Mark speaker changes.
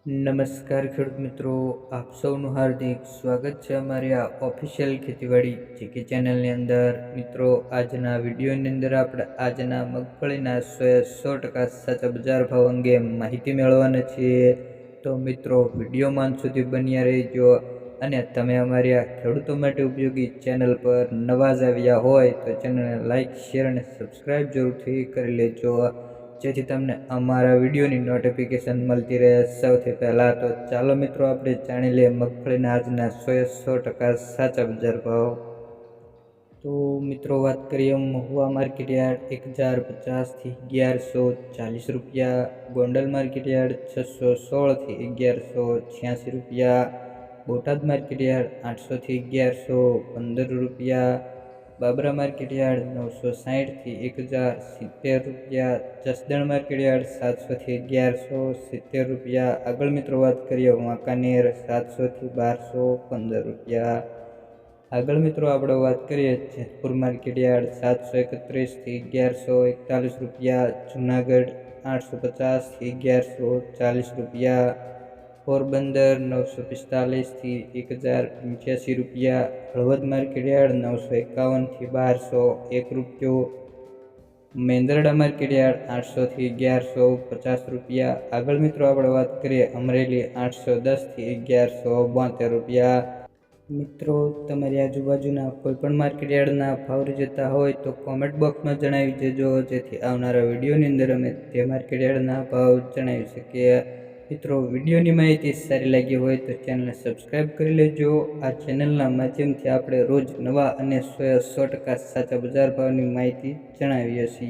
Speaker 1: નમસ્કાર ખેડૂત મિત્રો, આપ સૌનું હાર્દિક સ્વાગત છે અમારી આ ઓફિશિયલ ખેતીવાડી જીકે ચેનલની અંદર. મિત્રો, આજના વિડીયોની અંદર આપણે આજના મગફળીના 100% સાચા બજાર ભાવ અંગે માહિતી મેળવવાના છીએ. તો મિત્રો, વિડીયોમાં અંત સુધી બન્યા રહેજો. અને તમે અમારી આ ખેડૂતો માટે ઉપયોગી ચેનલ પર નવા જ આવ્યા હોય તો ચેનલને લાઇક, શેર અને સબસ્ક્રાઈબ જરૂરથી કરી લેજો, જેથી તમને અમારા વિડીયોની નોટિફિકેશન મળતી રહે સૌથી પહેલાં. તો ચાલો મિત્રો, આપણે જાણી લઈએ મગફળીના આજના 100% સાચા બજાર ભાવ. તો મિત્રો, વાત કરીએ મહુવા માર્કેટ યાર્ડ 1050 થી 1140 રૂપિયા, ગોંડલ માર્કેટ યાર્ડ 616 થી 1186 રૂપિયા, બોટાદ માર્કેટ યાર્ડ 800 થી 1115 રૂપિયા, બાબરા માર્કેટ યાર્ડ 960 થી 1070 રૂપિયા, જસદણ માર્કેટ યાર્ડ 700 થી 1170 રૂપિયા. આગળ મિત્રો વાત કરીએ વાંકાનેર 700 થી 1215 રૂપિયા. આગળ મિત્રો આપણે વાત કરીએ જેતપુર માર્કેટ યાર્ડ 731 થી 1141 રૂપિયા, જુનાગઢ 850 થી 1140 રૂપિયા, પોરબંદર 945 થી 1085 રૂપિયા, હળવદ માર્કેટ યાર્ડ 951 થી 1201 રૂપિયો, મેંદરડા માર્કેટ યાર્ડ 800 થી 1150 રૂપિયા. આગળ મિત્રો આપણે વાત કરીએ અમરેલી 810 થી 1172 રૂપિયા. મિત્રો, તમારી આજુબાજુના કોઈપણ માર્કેટ યાર્ડના ભાવ જતા હોય તો કોમેન્ટ બોક્સમાં જણાવી દેજો, જેથી આવનારા વિડીયોની અંદર અમે તે માર્કેટ યાર્ડના ભાવ જણાવી શકીએ. મિત્રો, વિડીયોની માહિતી સારી લાગી હોય તો ચેનલને સબસ્ક્રાઈબ કરી લેજો. આ ચેનલના માધ્યમથી આપણે રોજ નવા અને 100% સાચા બજાર ભાવની માહિતી જણાવીએ છીએ.